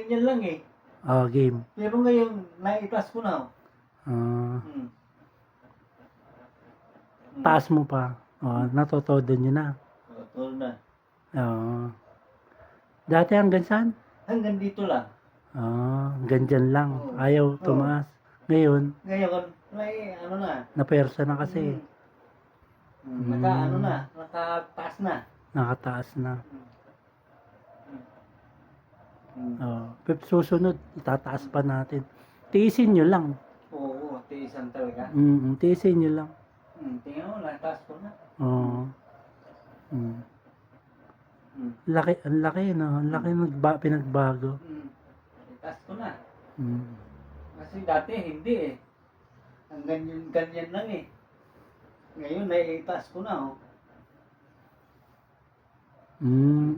ganyan lang eh. Game. Pero ngayon, nai-taas ko na. Ah, Hmm. taas mo pa. Natotodo nyo na. Tol na. Dati hanggang saan? Hanggang dito lang. Hanggang dyan lang. Oo. Ayaw tumaas. Ngayon, Ngayon, ano na. napersa na kasi. Ano na, nakataas na. Nakataas na. Hmm. Susunod, itataas pa natin. Tiisin nyo lang. Oo, tiisan talaga. Tiisin nyo lang. Tingnan mo, nataas ko na. Ang laki, no? Ang laki pinagbago. Itaas ko na. Mm. Kasi dati hindi eh. Hanggang ganyan lang eh. Ngayon, nai-taas ko na oh.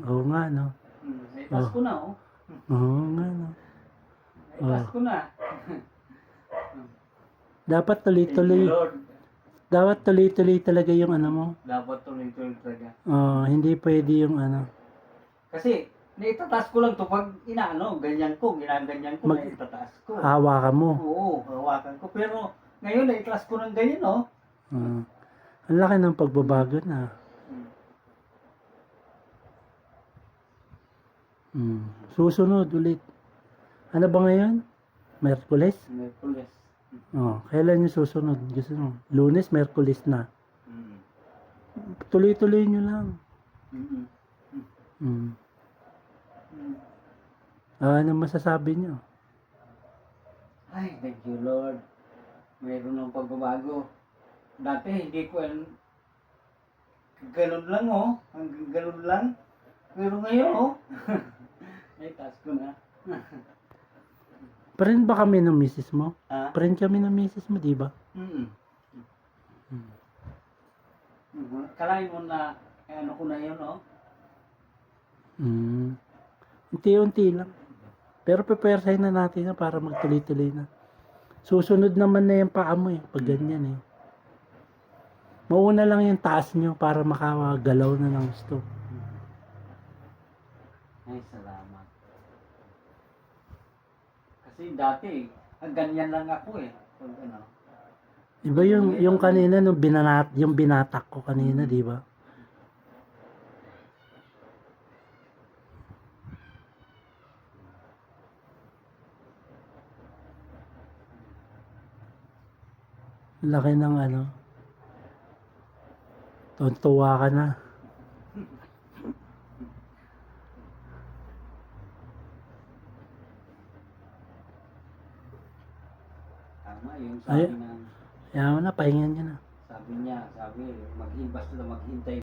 Oo nga, no? Nai-taas ko na oh. Oo nga, no? Nai-taas ko na. Dapat Thank you, tuloy-tuloy. Lord. Dapat tuloy-tuloy talaga yung ano mo. Dapat tuloy-tuloy talaga. Hindi pwede yung ano. Kasi, naitataas ko lang to pag inaano, ganyan ko, ginaganyan ko, naitataas ko. Hawakan mo. Oo, hawakan ko. Pero, ngayon, naitaas ko ng ganyan oh. Ang laki ng pagbabago na. Susunod ulit. Ano ba ngayon? Merkules? Merkules. Kailan yung susunod? Gusto mo? Lunes, Merkules na. Tuloy-tuloy nyo lang. Ano masasabi nyo? Ay, thank you, Lord. Mayroon ng pagbabago. Dati, hindi ko ganun lang, oh. Hanggang ganun lang. Pero ngayon, oh. Ay, taas ko na. Friend ba kami ng misis mo? Ha? Friend kami ng misis mo, di ba? Kalahin mo na, ano ko na yun, oh. Unti-unti lang. Pero pepersahin na natin na para magtuloy-tuloy na. Susunod naman na yung paa mo eh, pag ganyan eh. Mauna lang yung taas nyo para makagalaw na ng gusto. Ay, salamat. Kasi dati, ganyan lang ako eh. Pag ano. Iba yung kanina, yung binatak ko kanina, di ba? Laki ng ano. Tuntua ka na. Tama, yung sabi ng... Kaya mo na, pahingan nyo na. Sabi niya, maghintay